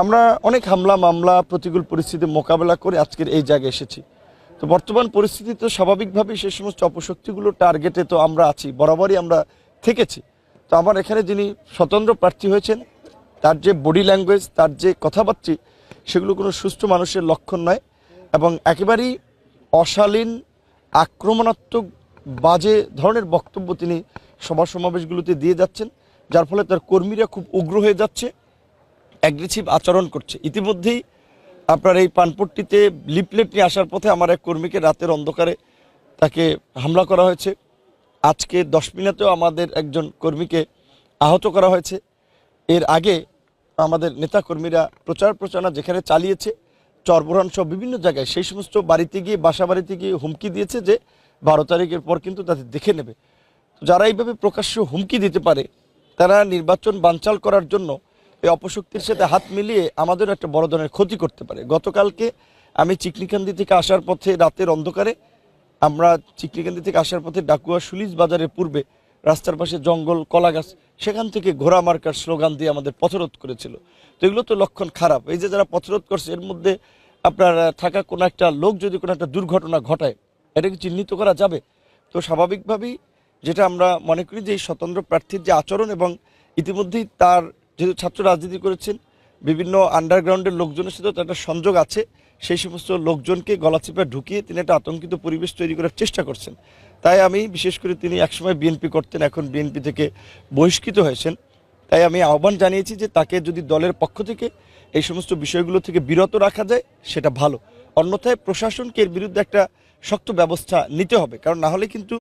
আমরা অনেক হামলা মামলা প্রতিকূল পরিস্থিতি মোকাবেলা করে আজকের এই জায়গায় এসেছি। তো বর্তমান পরিস্থিতি তো স্বাভাবিকভাবেই সেই সমস্ত অপশক্তিগুলো টার্গেটে তো আমরা আছি, বরাবরই আমরা থেকেছি। তো আমার এখানে যিনি স্বতন্ত্র প্রার্থী হয়েছেন তার যে বডি ল্যাঙ্গুয়েজ, তার যে কথাবার্তা, সেগুলো কোনো সুস্থ মানুষের লক্ষণ নয় এবং একেবারেই অশালীন, আক্রমণাত্মক, বাজে ধরনের বক্তব্য তিনি সভা সমাবেশগুলোতে দিয়ে যাচ্ছেন, যার ফলে তার কর্মীরা খুব উগ্র হয়ে যাচ্ছে, অ্যাগ্রেসিভ আচরণ করছে। ইতিমধ্যেই আপনার এই পানপট্টিতে লিফলেট নিয়ে আসার পথে আমার এক কর্মীকে রাতের অন্ধকারে তাকে হামলা করা হয়েছে। আজকে 10 মিনিটেও আমাদের একজন কর্মীকে আহত করা হয়েছে। এর আগে আমাদের নেতাকর্মীরা প্রচারণা যেখানে চালিয়েছে, চরবরান সহ বিভিন্ন জায়গায়, সেই সমস্ত বাড়িতে গিয়ে, বাসা বাড়িতে গিয়ে হুমকি দিয়েছে যে 12 তারিখের পর কিন্তু তাদের দেখে নেবে। যারা এইভাবে প্রকাশ্য হুমকি দিতে পারে, তারা নির্বাচন বানচাল করার জন্য এই অপশক্তির সাথে হাত মিলিয়ে আমাদেরও একটা বড় ধরনের ক্ষতি করতে পারে। গতকালকে আমি চিকনিকান্দি থেকে আসার পথে রাতের অন্ধকারে, আমরা চিকনিকান্দি থেকে আসার পথে ডাকুয়া সুলিশ বাজারের পূর্বে রাস্তার পাশে জঙ্গল, কলা গাছ, সেখান থেকে ঘোড়া মার্কার স্লোগান দিয়ে আমাদের পথরোধ করেছিল। তো এগুলো তো লক্ষণ খারাপ। এই যে যারা পথরোধ করছে, এর মধ্যে আপনার থাকা কোনো একটা লোক যদি কোনো একটা দুর্ঘটনা ঘটায়, এটাকে চিহ্নিত করা যাবে। তো স্বাভাবিকভাবেই যেটা আমরা মনে করি যে এই স্বতন্ত্র প্রার্থীর যে আচরণ, এবং ইতিমধ্যেই তার যেহেতু ছাত্র রাজনীতি করেছেন, বিভিন্ন আন্ডারগ্রাউন্ডের লোকজনের সাথেও তার একটা সংযোগ আছে, সেই সমস্ত লোকজনকে গলাচিপা ঢুকিয়ে তিনি একটা আতঙ্কিত পরিবেশ তৈরি করার চেষ্টা করছেন। তাই আমি বিশেষ করে, তিনি একসময় বিএনপি করতেন, এখন বিএনপি থেকে বহিষ্কৃত হয়েছেন, তাই আমি আহ্বান জানিয়েছি যে তাকে যদি দলের পক্ষ থেকে এই সমস্ত বিষয়গুলো থেকে বিরত রাখা যায় সেটা ভালো, অন্যথায় প্রশাসনকে এর বিরুদ্ধে একটা শক্ত ব্যবস্থা নিতে হবে, কারণ না হলে কিন্তু